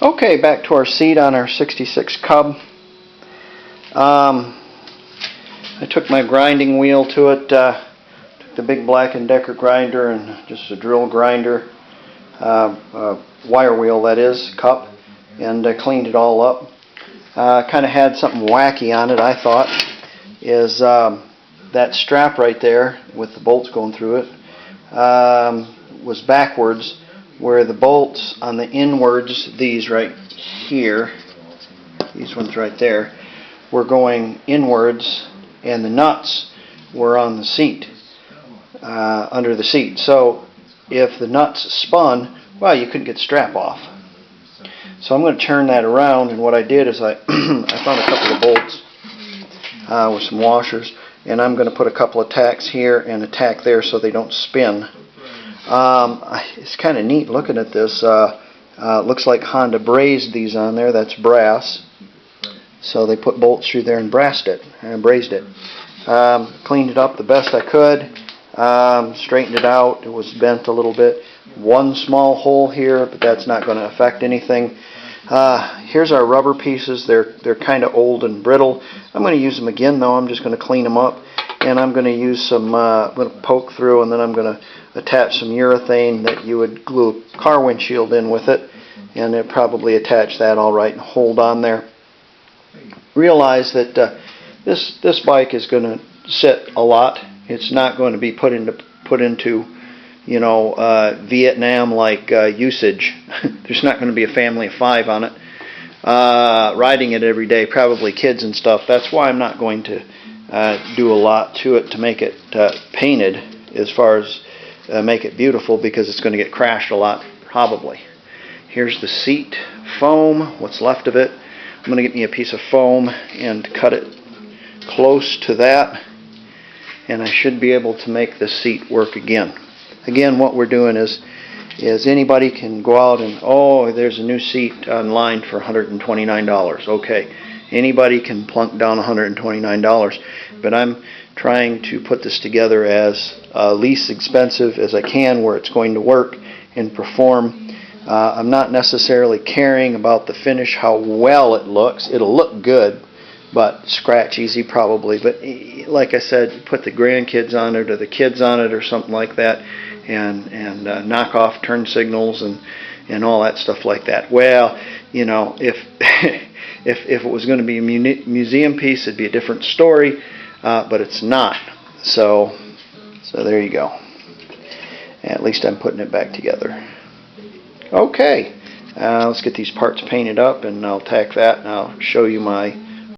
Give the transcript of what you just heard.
Okay, back to our seat on our 66 Cub. I took my grinding wheel to it, took the big Black & Decker grinder and just a drill grinder, wire wheel that is, cup, and cleaned it all up. Kind of had something wacky on it, I thought, is that strap right there with the bolts going through it was backwards, where the bolts on the inwards, these right here, these ones right there, were going inwards, and the nuts were on the seat, under the seat. So if the nuts spun, well, you couldn't get the strap off. So I'm going to turn that around, and what I did is I found a couple of bolts with some washers, and I'm going to put a couple of tacks here and a tack there so they don't spin. It's kind of neat looking at this. Looks like Honda brazed these on there. That's brass. So they put bolts through there and brazed it. Cleaned it up the best I could. Straightened it out. It was bent a little bit. One small hole here, but that's not going to affect anything. Here's our rubber pieces. They're kind of old and brittle. I'm going to use them again, though. I'm just going to clean them up, and I'm going to use some. I'm going to poke through, and then I'm going to attach some urethane that you would glue a car windshield in with it, and it probably attach that all right and hold on there. Realize that this bike is going to sit a lot. It's not going to be put into you know, Vietnam-like usage. There's not going to be a family of 5 on it riding it every day, probably kids and stuff. That's why I'm not going to do a lot to it to make it painted as far as make it beautiful, because it's going to get crashed a lot, probably. Here's the seat foam, what's left of it. I'm going to get me a piece of foam and cut it close to that, and I should be able to make the seat work again. Again, what we're doing is anybody can go out and, oh, there's a new seat online for $129. Okay, anybody can plunk down $129, but I'm trying to put this together as least expensive as I can, where it's going to work and perform. I'm not necessarily caring about the finish, how well it looks. It'll look good, but scratch easy probably. But like I said, put the grandkids on it or the kids on it or something like that, and knock off turn signals and all that stuff like that. Well, you know, if if it was going to be a museum piece, it'd be a different story, but it's not. So there you go. At least I'm putting it back together. Okay, let's get these parts painted up, and I'll tack that, and I'll show you my